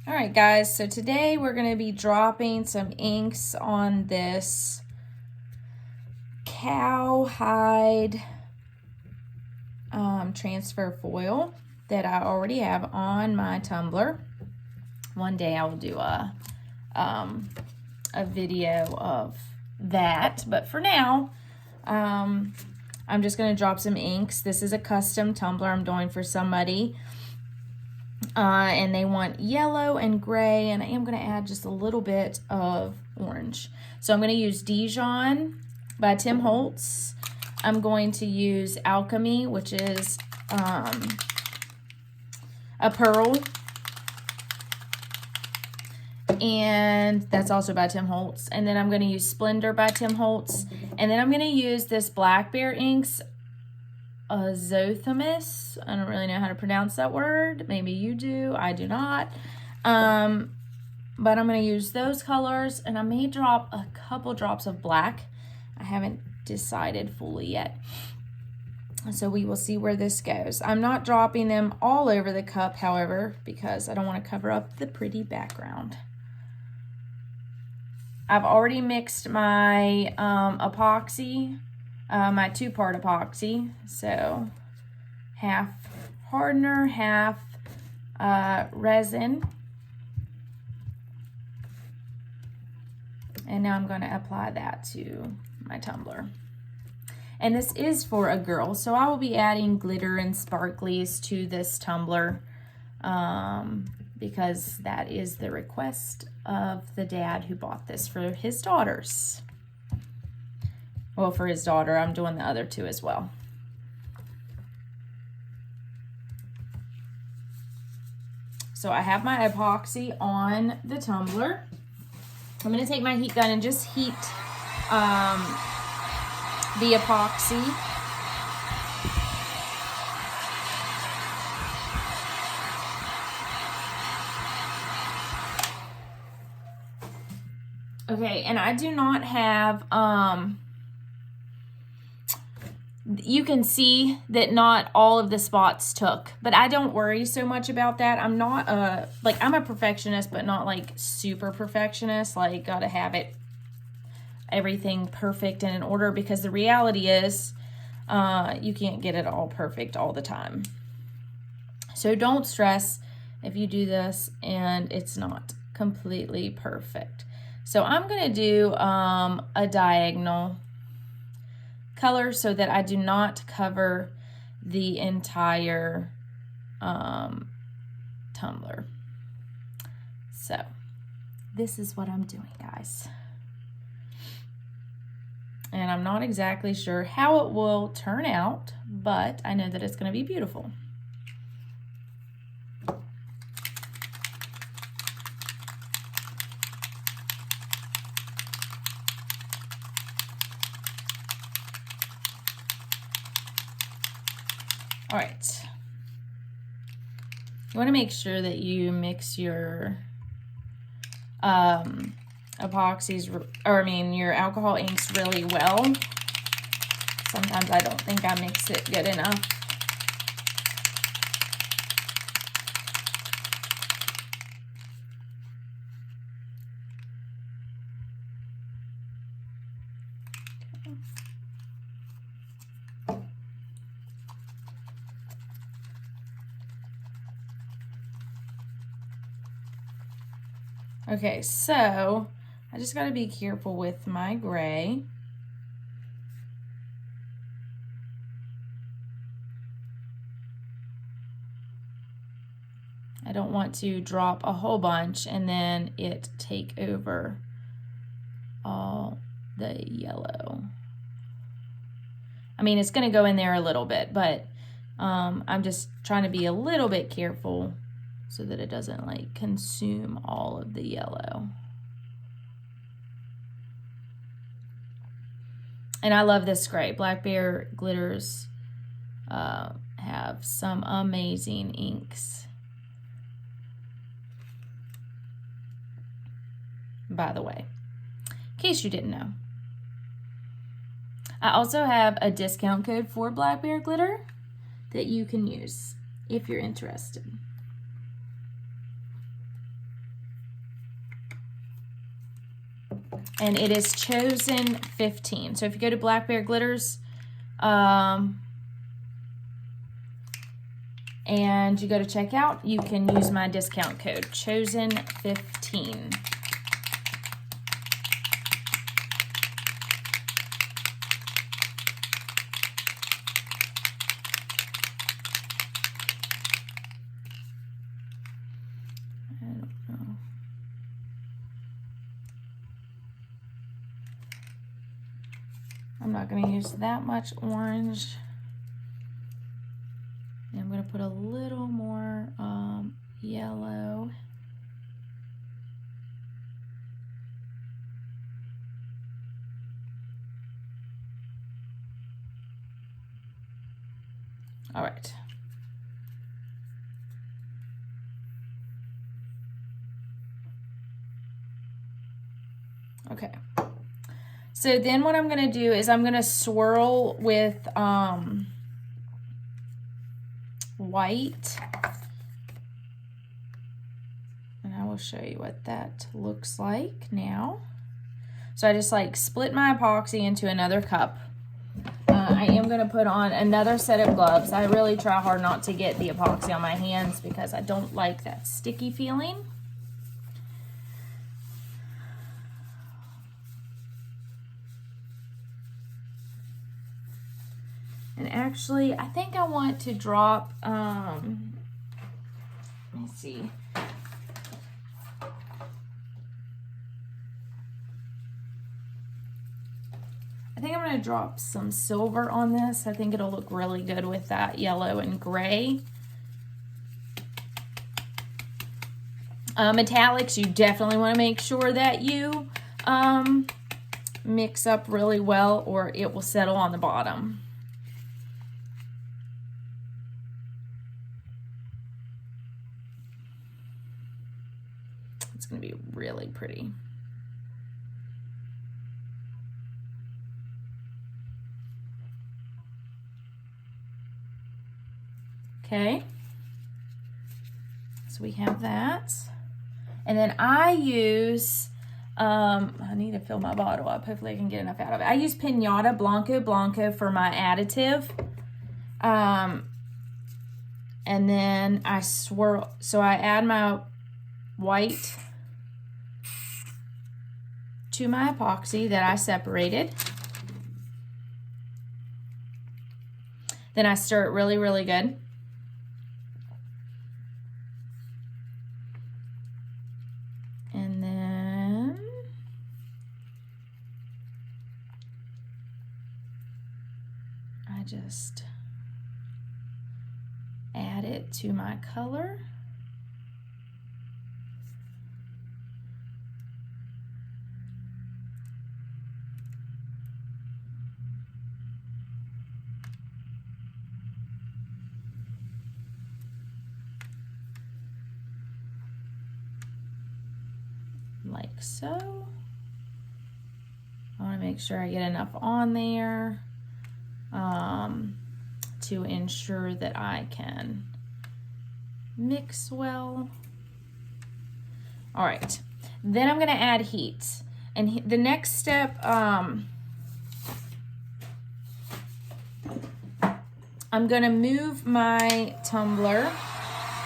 All right, guys, so today we're going to be dropping some inks on this cowhide transfer foil that I already have on my tumbler. One day I will do a video of that, but for now, I'm just going to drop some inks. This is a custom tumbler I'm doing for somebody. And they want yellow and gray, and I am going to add just a little bit of orange. So I'm going to use Dijon by Tim Holtz. I'm going to use Alchemy, which is a pearl, and that's also by Tim Holtz. And then I'm going to use Splendor by Tim Holtz, and then I'm going to use this Black Bear Inks Zothamus. I don't really know how to pronounce that word. Maybe you do. I do not. But I'm going to use those colors, and I may drop a couple drops of black. I haven't decided fully yet. So we will see where this goes. I'm not dropping them all over the cup, however, because I don't want to cover up the pretty background. I've already mixed my epoxy. My 2-part epoxy, so half hardener, half resin. And now I'm going to apply that to my tumbler. And this is for a girl, so I will be adding glitter and sparklies to this tumbler because that is the request of the dad who bought this for his daughters. Well, for his daughter, I'm doing the other two as well. So I have my epoxy on the tumbler. I'm going to take my heat gun and just heat the epoxy. Okay, and I do not have... you can see that not all of the spots took, but I don't worry so much about that. I'm not I'm a perfectionist, but not like super perfectionist, like gotta have everything perfect and in order, because the reality is you can't get it all perfect all the time. So don't stress if you do this and it's not completely perfect. So I'm gonna do a diagonal color so that I do not cover the entire tumbler. So this is what I'm doing, guys. And I'm not exactly sure how it will turn out, but I know that it's going to be beautiful. All right, you want to make sure that you mix your epoxies, your alcohol inks really well. Sometimes I don't think I mix it good enough. Okay, so I just got to be careful with my gray. I don't want to drop a whole bunch and then it take over all the yellow. I mean, it's going to go in there a little bit, but I'm just trying to be a little bit careful so that it doesn't like consume all of the yellow. And I love this gray. Black Bear glitters have some amazing inks, by the way, in case you didn't know. I also have a discount code for Black Bear glitter that you can use if you're interested. and it is Chosen 15. So if you go to Black Bear Glitters, and you go to checkout, you can use my discount code, Chosen 15. I don't know. I'm not going to use that much orange. I'm going to put a little more yellow. All right. Okay. So then what I'm going to do is I'm going to swirl with white. And I will show you what that looks like now. So I just like split my epoxy into another cup. I am going to put on another set of gloves. I really try hard not to get the epoxy on my hands because I don't like that sticky feeling. And actually, I think I want to drop, let me see. I think I'm going to drop some silver on this. I think it'll look really good with that yellow and gray. Metallics, you definitely want to make sure that you mix up really well or it will settle on the bottom. It's going to be really pretty. Okay, so we have that. And then I use, I need to fill my bottle up. Hopefully I can get enough out of it. I use Pinata Blanco for my additive. And then I swirl, so I add my white to my epoxy that I separated. Then I stir it really, really good. And then I just add it to my color. Like so. I want to make sure I get enough on there to ensure that I can mix well. All right, then I'm going to add heat. And the next step, I'm going to move my tumbler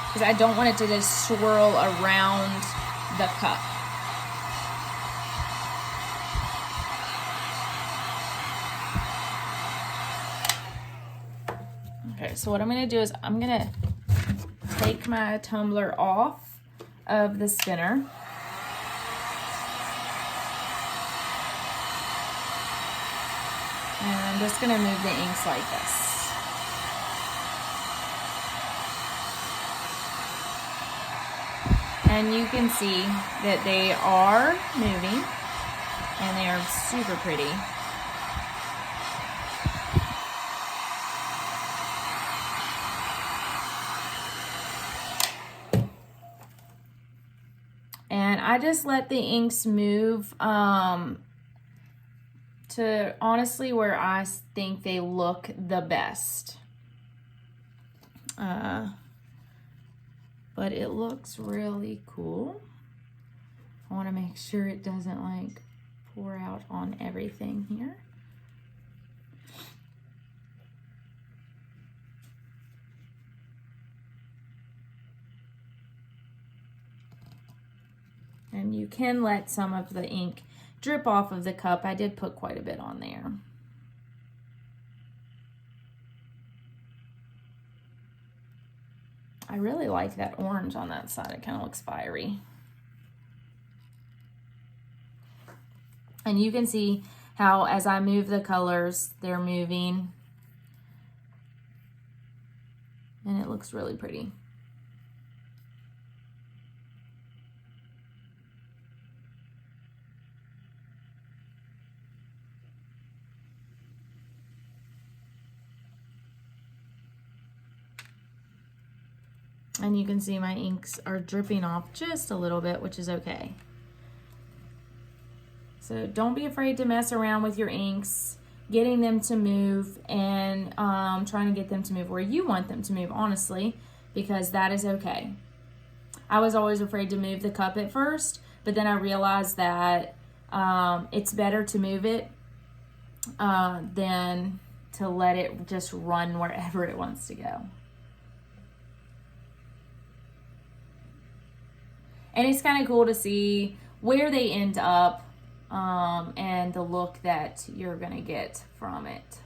because I don't want it to just swirl around the cup. Okay, so what I'm going to do is I'm going to take my tumbler off of the spinner. And I'm just going to move the inks like this. And you can see that they are moving and they are super pretty. And I just let the inks move to honestly where I think they look the best. But it looks really cool. I want to make sure it doesn't like pour out on everything here. And you can let some of the ink drip off of the cup. I did put quite a bit on there. I really like that orange on that side. It kind of looks fiery. And you can see how as I move the colors, they're moving. And it looks really pretty. And you can see my inks are dripping off just a little bit, which is okay. So don't be afraid to mess around with your inks, getting them to move and trying to get them to move where you want them to move, honestly, because that is okay. I was always afraid to move the cup at first, but then I realized that it's better to move it than to let it just run wherever it wants to go. And it's kind of cool to see where they end up and the look that you're going to get from it.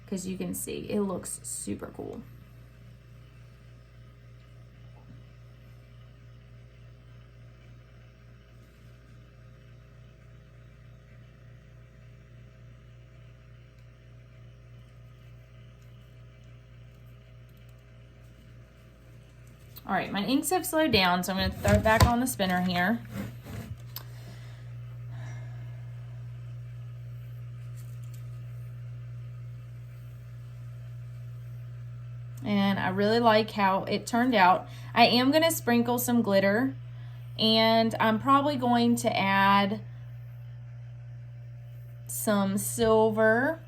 Because you can see it looks super cool. All right, my inks have slowed down, so I'm going to throw it back on the spinner here. And I really like how it turned out. I am going to sprinkle some glitter, and I'm probably going to add some silver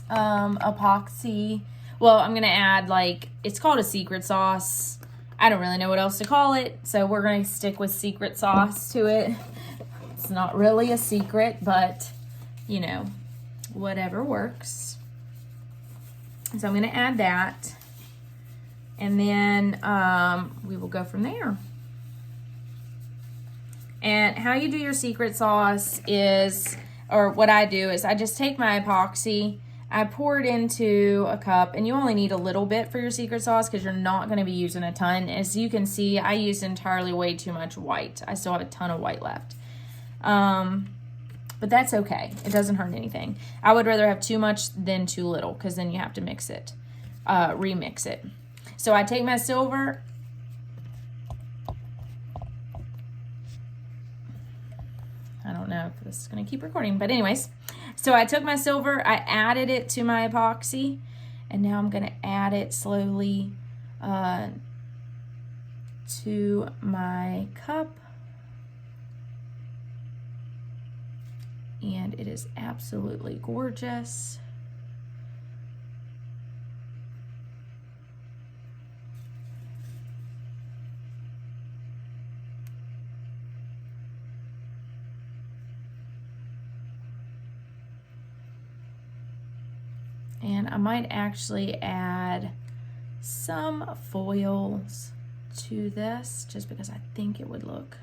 epoxy. Well, I'm going to add, like, it's called a secret sauce. I don't really know what else to call it, so we're going to stick with secret sauce to it. It's not really a secret, but, you know, whatever works. So I'm going to add that, and then we will go from there. And how you do your secret sauce is, or what I do is I just take my epoxy, I pour it into a cup, and you only need a little bit for your secret sauce because you're not going to be using a ton. As you can see, I used entirely way too much white. I still have a ton of white left. But that's okay. It doesn't hurt anything. I would rather have too much than too little because then you have to mix it, remix it. So I take my silver. I don't know if this is going to keep recording, but anyways. So I took my silver, I added it to my epoxy, and now I'm going to add it slowly to my cup. And it is absolutely gorgeous. And I might actually add some foils to this just because I think it would look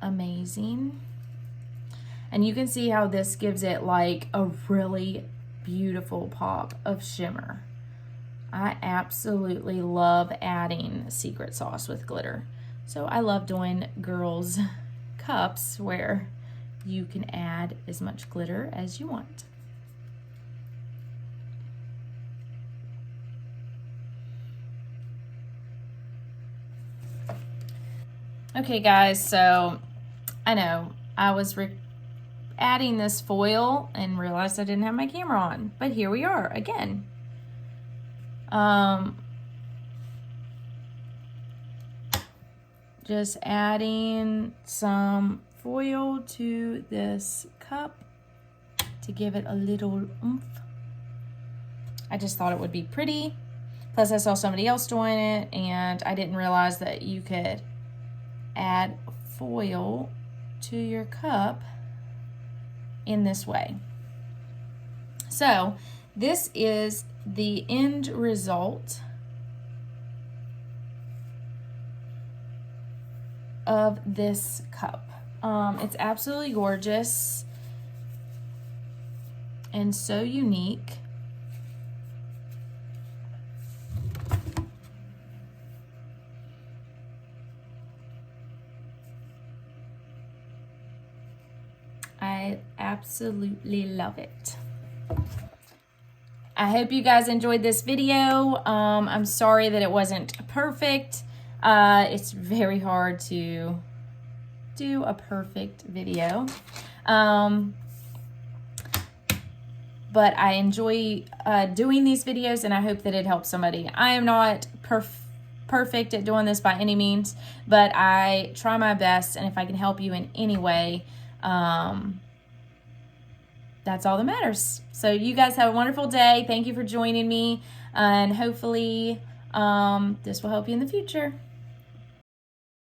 amazing. And you can see how this gives it like a really beautiful pop of shimmer. I absolutely love adding secret sauce with glitter. So I love doing girls' cups where you can add as much glitter as you want. Okay guys, so I know I was adding this foil and realized I didn't have my camera on, but here we are again. Just adding some foil to this cup to give it a little oomph. I just thought it would be pretty. Plus I saw somebody else doing it and I didn't realize that you could add foil to your cup in this way. So this is the end result of this cup. It's absolutely gorgeous and so unique. I absolutely love it. I hope you guys enjoyed this video. I'm sorry that it wasn't perfect. It's very hard to do a perfect video. But I enjoy doing these videos, and I hope that it helps somebody. I am not perfect at doing this by any means, but I try my best, and if I can help you in any way, that's all that matters. So you guys have a wonderful day. Thank you for joining me, and hopefully this will help you in the future.